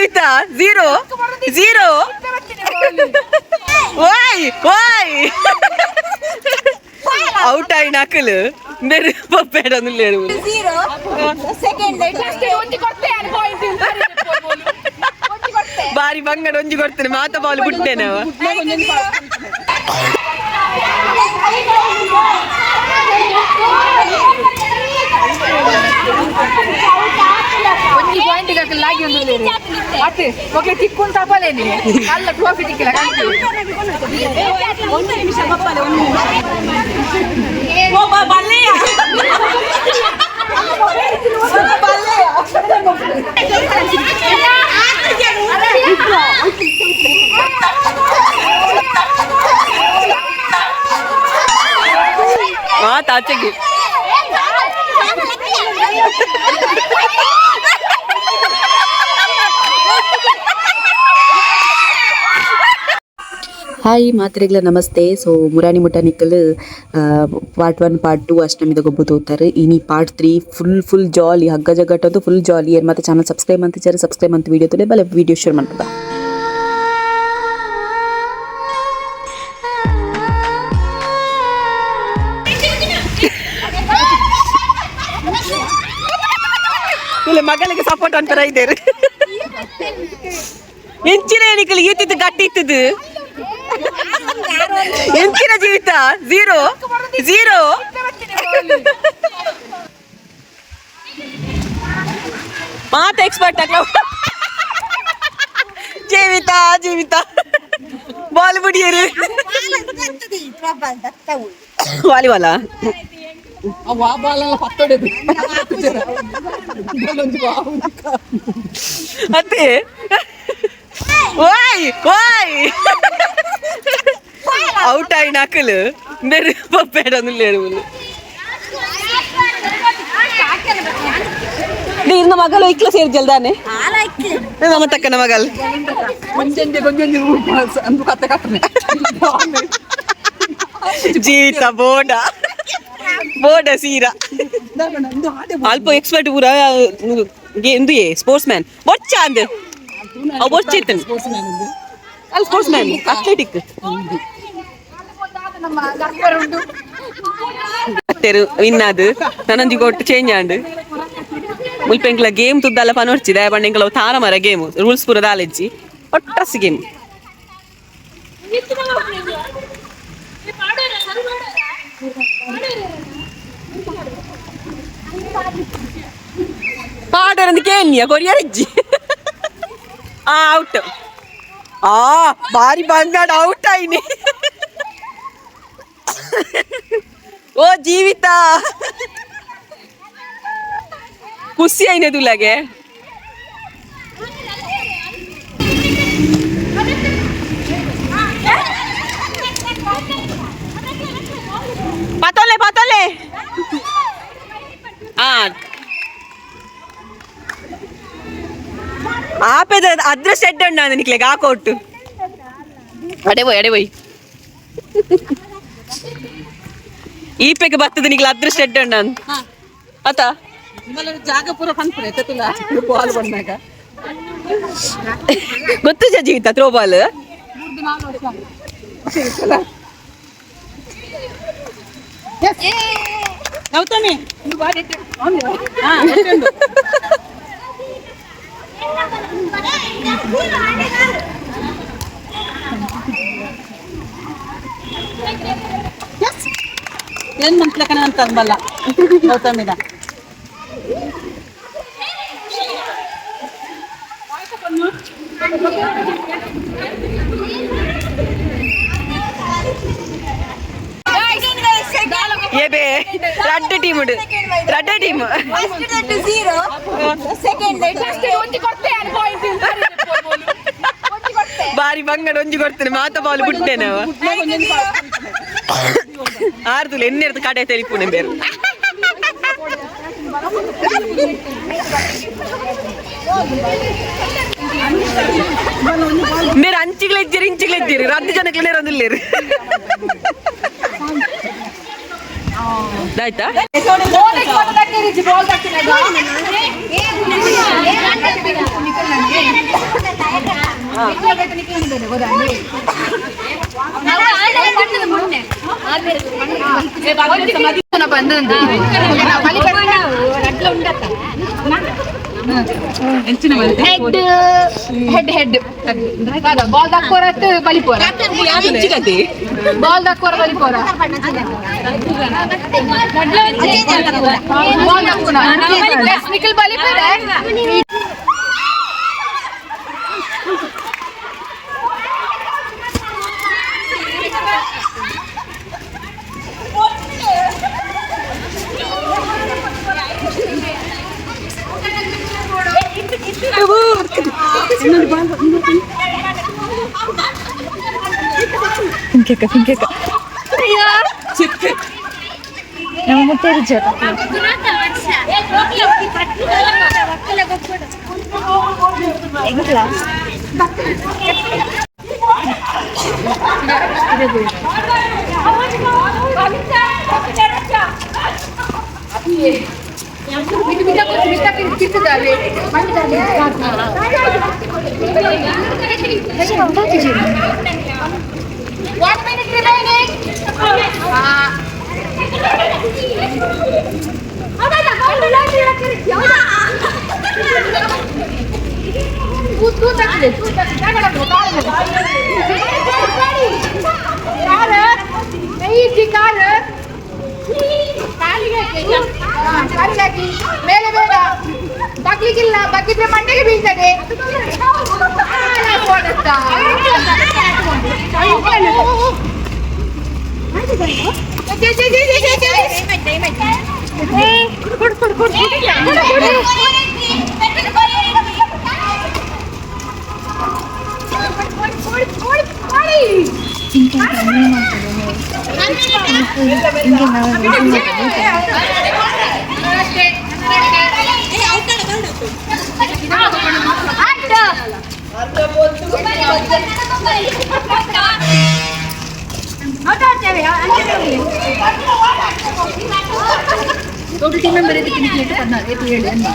ಜೀವಿತ zero zero ಓಯ್ ಓಯ್ ಔಟ್ ಆയി ನಕಲು ಬೇರೆ ಪಪ್ಪೇಡನು లేరు ಬಾರಿ ಬಂಗಡ ಒಂಜಿ ಕೊಡ್ತೇನೆ ಮಾತ ಬಾಲ್ ಬಿಟ್ಟೇನೆ ಒಂಜಿ ಪಾಯಿಂಟ್ ಲಾಗಿ ಒಂದು ಅತ್ತೆ ಓಕೆ ತಿಕ್ಕೊಂಡು ತಪ್ಪಲೇನಿ ಅಲ್ಲ ಟ್ರೋಫಿ ತಿಕ್ಕಿಲ್ಲ ಒಂದು ನಿಮಿಷ ಬಪ್ಪಲೆ ಒಂದು ಓ ಬಲ್ಲೆಯ ತಾಚೆಗೆ ಹಾಯ್ ಮಾತ್ರೆಗಳ ನಮಸ್ತೆ. ಸೊ ಮುರಾನಿ ಮುಠ ನಿಕ್ಕಲು ಪಾರ್ಟ್ 1 ಪಾರ್ಟ್ 2 ಅಷ್ಟಮಿದ ಗೊಬ್ಬು ತೋತಾರೆ. ಇನಿ ಪಾರ್ಟ್ 3 ಫುಲ್ ಜಾಲಿ ಹಗ್ಗ ಜಗ್ಗಟ್ಟಂತೂ ಫುಲ್ ಜಾಲಿ. ಏನು ಮತ್ತೆ ಚಾನಲ್ ಸಬ್ಸ್ಕ್ರೈಬ್ ಅಂತಿದ್ದಾರೆ, ಸಬ್ಸ್ಕ್ರೈಬ್ ಅಂತ ವಿಡಿಯೋ ತೊಲೆ ಬಲೆ ವಿಡಿಯೋ ಶೇರ್ ಮಾಡ್ಬೋದ. ಇಲ್ಲ ಮಗಳಿಗೆ ಸಪೋರ್ಟ್ ಅಂತಾರ ಇದ್ದಾರೆ. ಎಂಚಿನ ಏನಿಕಲಿ ಈತಿದ್ದು ಗಟ್ಟಿ ಇತ್ತದು ಎಂಚಿನ ಜೀವಿತ ಝೀರೋ ಝೀರೋ ಮಾತ ಎಕ್ಸ್ಪರ್ಟ್ ಆಗ್ಲ ಜೀವಿತ ಜೀವಿತ ಬಾಲ್ ಬಿಡಿಯರು ವಾಲಿಬಾಲ ಅತ್ತೆ ಓಯ್ ಓಯ್ ಔಟ್ ಆയി ನಕಲು ಬೇರೆ ಪಪ್ಪೇಡನು లేరు ಇರ್ನ ಮಗಳು ಇಕ್ಲ ಸೇರಿ ಜಲ್ದಾನೆ ನಮ್ಮ ತಕ್ಕನ ಮಗಲ್ ಜೀವಿತ ಬೋಡ ಬೋಡ ಸೀರಾ ಅಲ್ಪ ಎಕ್ಸ್ಪರ್ಟ್ ಪೂರ ಎಂದು ಸ್ಪೋರ್ಟ್ಸ್ ಮ್ಯಾನ್ ಬೊಚ್ಚ ಅಂದ್ ಅವು ಬೊಚ್ಚಿತ್ತನು ಅಲ್ಲಿ ಸ್ಪೋರ್ಟ್ಸ್ ಮ್ಯಾನ್ ಅಥ್ಲೆಟಿಕ್ ವಿನ್ನಾದು ನನಂಜಿ ಕೊಟ್ಟು ಚೇಂಜ್ ಆಂಡ್ ಮುಲ್ಪೆಂಕ್ಲ ಗೇಮ್ ತುದ್ದಲ್ಲ ಪನೋರ್ಚಿದೆ ಬಣ್ಣೆಂಕ್ಲ ತಾರ ಮರ ಗೇಮ್ ರೂಲ್ಸ್ ಪೂರ ದಾಲೆಜ್ಜಿ ಒಟ್ಟಸ್ ಗೇಮ್ ಪಾಡರಂದು ಕೇನ್ಯ ಕೊರಿಯರಜ್ಜಿ ಔಟ್ ಬಾರಿ ಬಂಗಾಡ ಔಟ್ ಆಯ್ನಿ ಓ ಜೀವಿತ ಖುಷಿ ಆಯ್ನೆ ತುಲಾಗೆ ಪತೋಲೆ ಪತೋಲೆ ಆಪೇದ ಅದ್ರ ಸೆಡ್ ಉಂಡ ನಿಕ್ಲೆಗೆ ಹಾಕೊಟ್ಟು ಅಡೆ ಹೋಯ್ ಈಪೆಗೆ ಬರ್ತದೆ ನಿಕ್ಲೆ ಅದ್ರ ಸೆಡ್ ಉಂಡ ಅತ ಜಾಗ ಪೂರ ಪನ್ಪುರೆ ಎತ್ತುಲ ಬಾಲ್ ಬಂದಾಗ ಗೊತ್ತು ಜೀವಿತ ಥ್ರೋ ಬಾಲ್ ಗೌತಮಿ ಏನ್ ಮಂತ್ಲಕನ ಅಂತ ಅಂಬಲ್ಲ ಗೌತಮಿದ ರೆಡ್ ಟೀಮ್ ರೆಡ್ ಟೀಮ್ ಬಾರಿ ಬಂಗಡ ಒಂಜಿ ಕೊಡ್ತೇನೆ ಮಾತ ಬಾಲ್ ಬಿಟ್ಟೇನೆ ಆರ್ದು ಎನ್ನೆರ್ದು ಕಡೆ ತೆಲಿಪುಣೆ ಬೇರೆ మీరు అంచికలు ఇచ్చారు ఇంచికలు ఇచ్చారు రద్దు జనకలే రద్దులేరు ಆಯ್ತಾ ಹೆಡ್ ಬಾಲ್ ದಕ್ಕೋರ ಬಲಿಪೋರ ಬಾಲ್ ದಕ್ಕೋರ ಬಲಿಪೋರ ನಿಖಿಲ್ ಬಲಿಪೋರ ಮೇಲೆ ಬೇಡ ಬಗ್ಲಿಕ್ಕಿಲ್ಲ, ಬಗ್ಗಿದ್ರೆ ಮಂಡೆಗೆ ಬೀಳ್ತದೆ. टोटल टीम मेंबर है कितने प्लेट करना है तो ये लेना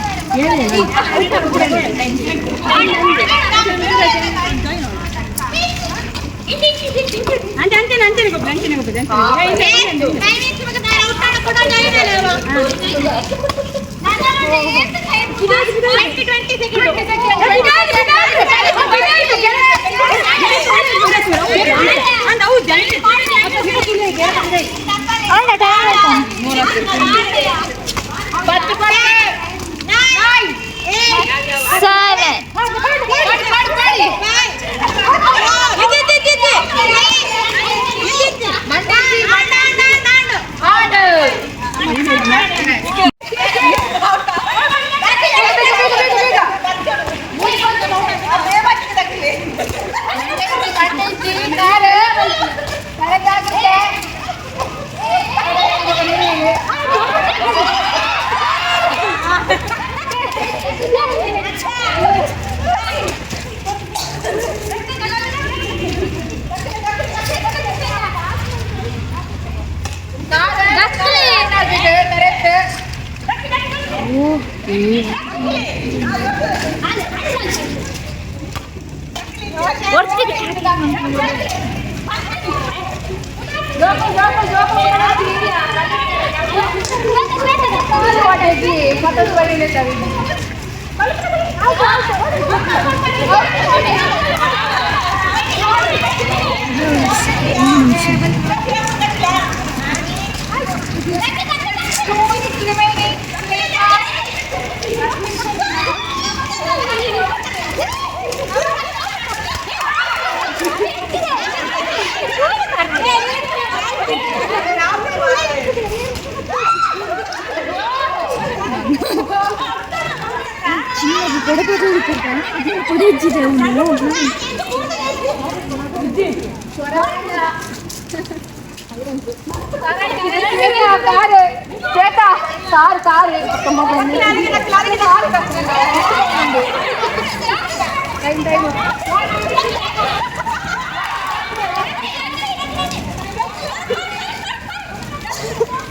अंते अंते अंते को ब्रांच ने को ब्रांच टाइम इस मग दारा उठाना कोड़ा नहीं लेवा नाना 20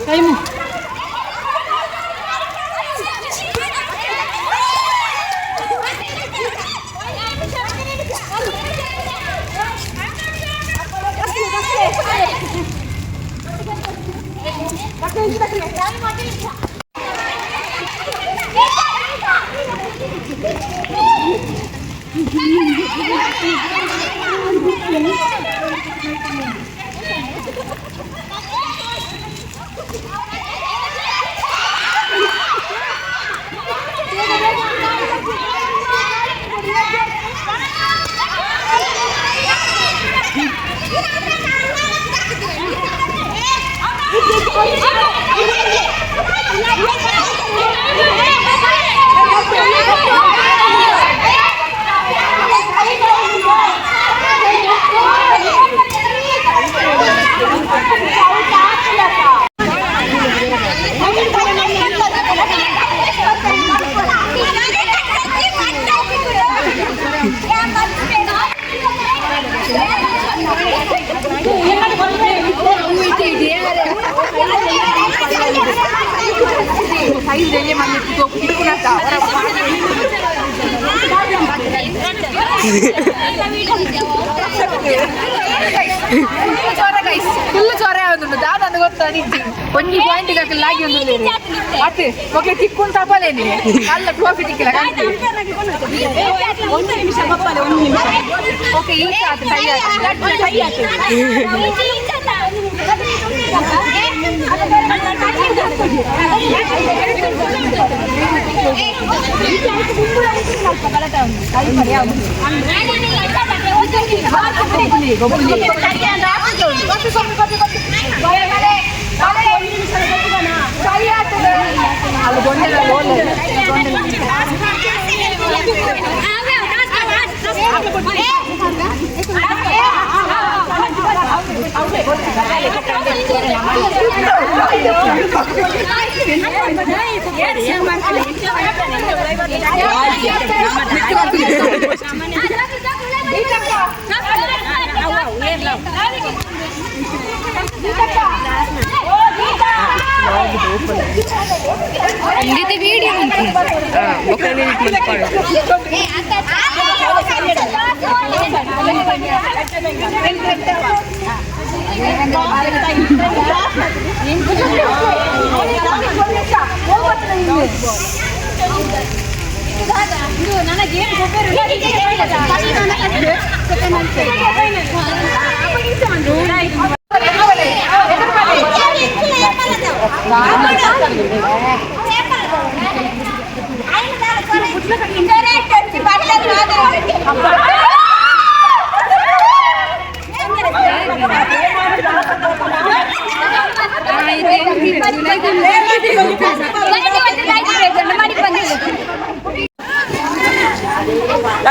Time. ಫುಲ್ ಚೊರ ಯಾವ್ದು ದಾದ ಗೊತ್ತಾನಿಜ್ಜಿ ಒಂಜಿ ಪಾಯಿಂಟ್ ಲಾಗಿ ಒಂದು ಮತ್ತೆ ಮಕ್ಳು ತಿಕ್ಕೊಂಡು ತಪ್ಪಲೇನಿ ಅಲ್ಲ ಟ್ರೋಫಿ ತಿಕ್ಕಿಲ್ಲ ಒಂದು ನಿಮಿಷ ಬಪ್ಪಲೆ ಒಂದು ನಿಮಿಷ ಓಕೆ ಈಗ ಆಯ್ತು ಕೈ ಆಯ್ತು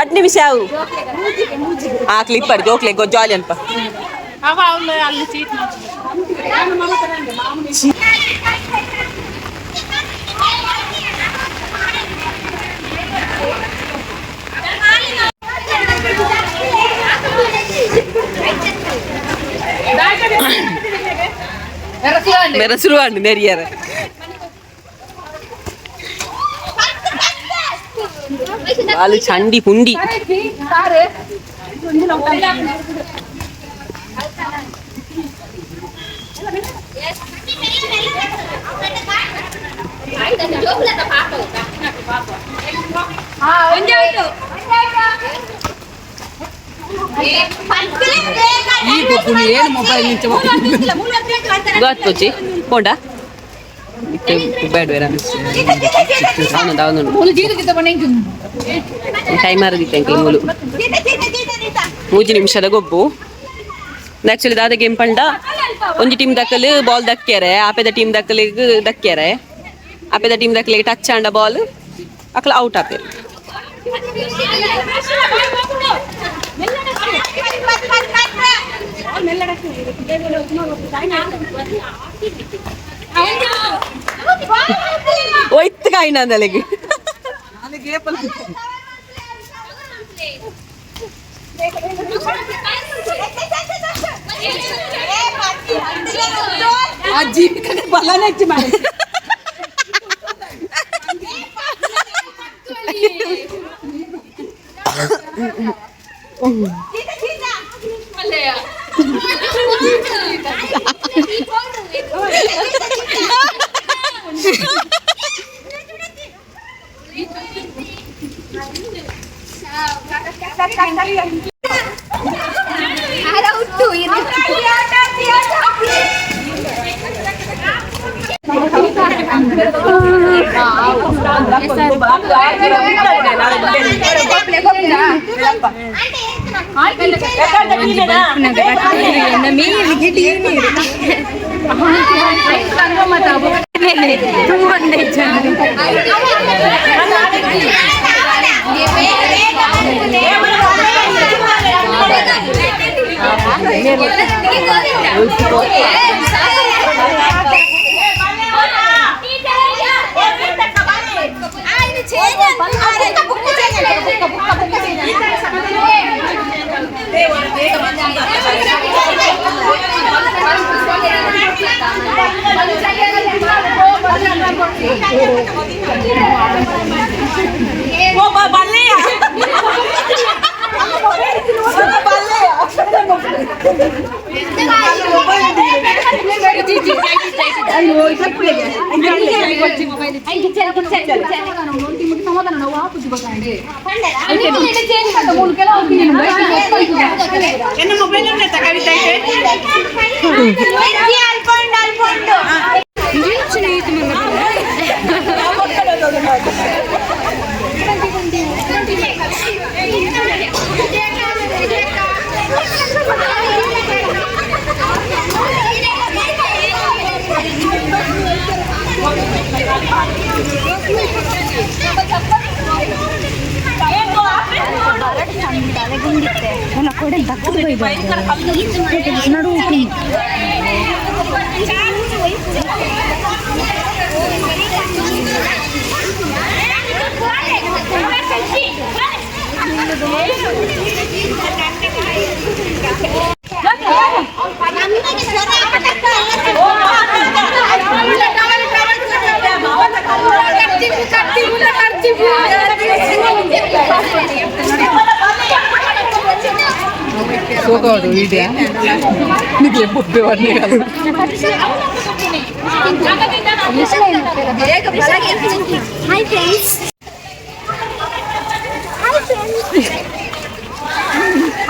ಎರಡು ನಿಮಿಷ ಅವು ಕ್ಲಿಪ್ ಮಾಡಿ ಜೋಕ್ಲೆ ಜಾಲಿ ಅನ್ಪ ಮೆರಸುರುವಾಂಡು ನೆರಿಯರ వాళ్ళు చండి పుండి ಗೊತ್ತೊಚ್ಚಿ ಪೋಂಡ ಬೇಡ ಟೈಮ್ ಆರದಿತ್ತೆ ಮೂಲು 3 ನಿಮಿಷದ ಗೊಬ್ಬು ಆಕ್ಚುಲಿ ದಾದ ಗೇಮ್ ಪಂಡ ಒಂಜಿ ಟೀಮ್ ದಕ್ಕಲು ಬಾಲ್ ದಕ್ಕ್ಯಾರೆ ಆಪೆದ ಟೀಮ್ ದಕ್ಕಲಿಗೆ ದಕ್ಕ್ಯಾರೆ ಆಪೆದ ಟೀಮ್ ದಕ್ಕಲಿಗೆ ಟಚ್ ಆಂಡ ಬಾಲ್ ಅಕ್ಲ ಔಟ್ ಆಪೇರು ಒಯ್ತು ಕಾಯಿನ ಅಂದಲೆಗೆ ಅಜ್ಜಿ ಬಲ್ಲನೆ ಹೆಚ್ಚು ಮಾಡಿ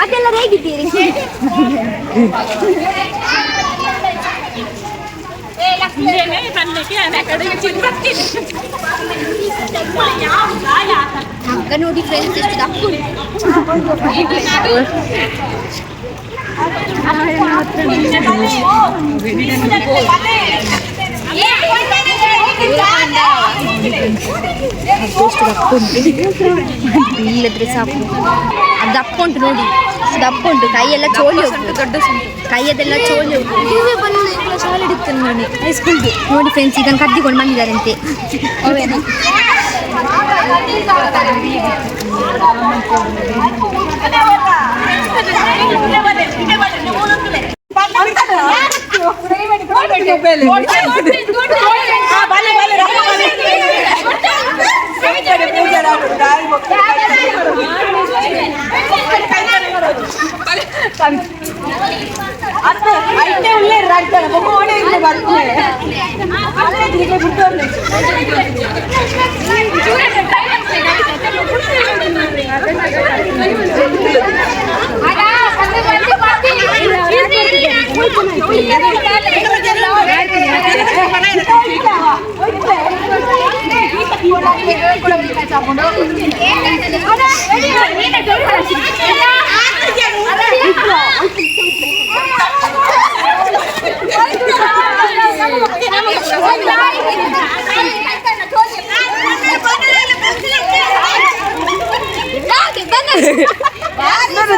ಅದೆಲ್ಲ ಹೇಗಿದ್ದೀರಿ? ಅಕ್ಕ ನೋಡಿ ಫ್ರೆಂಡ್ಸ್ ಎಷ್ಟು ದಪ್ಪ ಇಲ್ಲದ್ರೆ ಸಾಕು. ಅದು ದಪ್ಪ ಉಂಟು ನೋಡಿ, ದಪ್ಪ ಉಂಟು. ಕೈಯೆಲ್ಲ ಚೋಳಿ ಹೋಗ್ತದೆ, ದೊಡ್ಡ ಕೈಯದೆಲ್ಲ ಚೋಳಿ ಹೋಗ್ತದೆ. ಶಾಲೆ ಹಿಡಿತೇನೆ ನೋಡಿ, ಹೈಸ್ಕೂಲ್ದು ನೋಡಿ ಫ್ರೆಂಡ್ಸ್. ಇದನ್ನು ಕದ್ದಿಕೊಂಡು ಬಂದಿದ್ದಾರಂತೆ.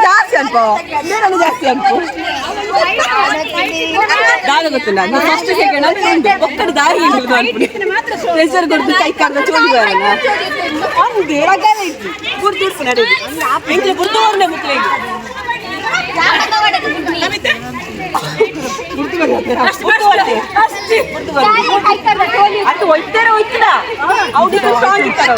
ಜಾಸ್ತಿ ಅಲ್ಪ ಜಾಸ್ತಿ ಅಲ್ಪ ದಾದ ಗೊತ್ತಿಲ್ಲ. ಫಸ್ಟ್ ಸೆಕೆಂಡ್ ಅಂದ್ರೆ ಒಕ್ಕಡ ದಾರಿ ಪ್ರೆಷರ್ ಕೊಡ್ತು ಕೈ ಕಾಡ್ದ ಚೋಡಿ ಬರಲ್ಲ ಅವ್ನಿಗೆ ರಗಲ ಇತ್ತು ಗುರ್ತು ಉಡ್ಪು ನಡೆದು ಎಂಕ್ಲೆ ಗುರ್ತು ಅವನೇ ಮುಕ್ಳಿಗೆ ಗುರ್ತು ಬರುತ್ತೆ ಅದು ಒಯ್ತಾರೆ ಒಯ್ತಿಲ್ಲ ಅವ್ರಿಗೆ ಸ್ಟ್ರಾಂಗ್ ಇರ್ತಾರೆ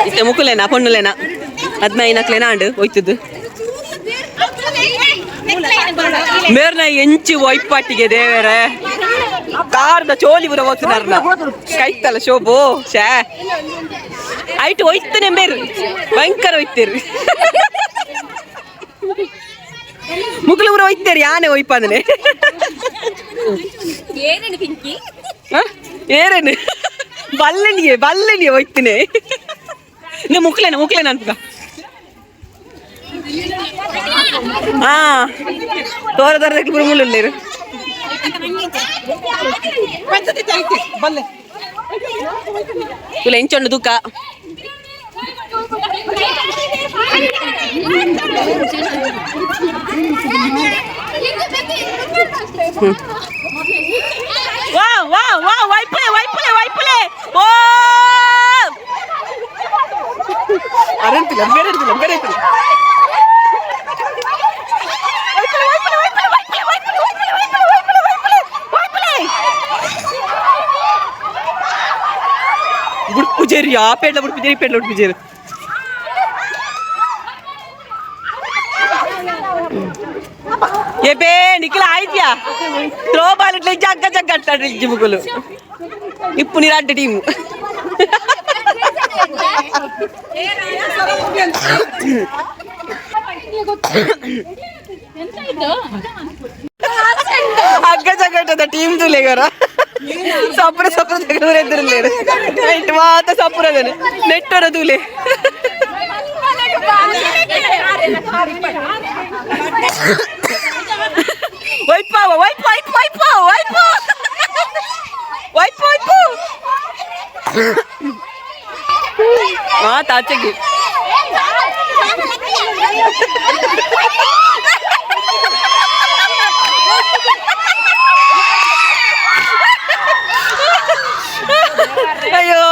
ఇస్తే ముక్కులేనా పొన్నులేనా 15 ಆಂಡ್ ಹೋಯ್ತದ್ದು ಮೇರ್ನ ಎಂಚು ಒಯ್ಪಾಟಿಗೆ ದೇವರೇ ಕಾರ್ದ ಚೋಲಿ ಬುರ ಹೋಗ್ತಾರ ಕೈತಲ್ಲ ಶೋಭು ಶೇ ಆಯ್ತು ಹೋಯ್ತಾನೆ ಬೇರು ಭಯಂಕರ ಹೋಯ್ತೇರಿ ಮುಗ್ಲು ಊರ ಹೋಯ್ತೇರಿ ಯಾನೆ ಒಯ್ಪಾದನೆ ಏರೇನು ಬಲ್ಲನಿಗೆ ಹೋಯ್ತೀನಿ ನೀ ಮುಕ್ಲೇನ ಅಂತ ಹಾ ತೋರ ಮುಳ್ಳು ತುಲ ಎಂಚೊಂಡು ದುಃಖ ವಾ ವಾ ವಾ ವೈಪಲೆ ಓ ಅರಂತಿಲ್ಲ ಬೇರೆ ಬುಡ್ಪುಜೇರಿ ಆ ಪೇಡ್ಲ ಬುಡ್ಪುಜೇರಿ ಪೇಡ್ಲ ಬುಡ್ಪುಜೇರಿ ಏ ನಿಖಿಲ ಆಯ್ತ್ಯಾ ಥ್ರೋ ಬಾಲ್ ಇಟ್ಲ ಜಗ್ಗ ಅಂತಾಡ್ರಿ ಜಿಮ್ಗಳು ಇಪ್ಪು ನೀರು ಅಡ್ಡ ಟೀಮು ಅಗ್ಗ ಜಗಟ್ಟದ ಟೀಮ್ ತುಲೆಗರ ಸಪ್ರ ತೆಗೆದ್ರೆ ಎದುರುಲೇರು ನೈಟ್ ಮಾತ ಸಪ್ರದನೆ ನೆಟ್ಟರ ತೂಲೆ ತಾಚೆಗೆ ಅಯ್ಯೋ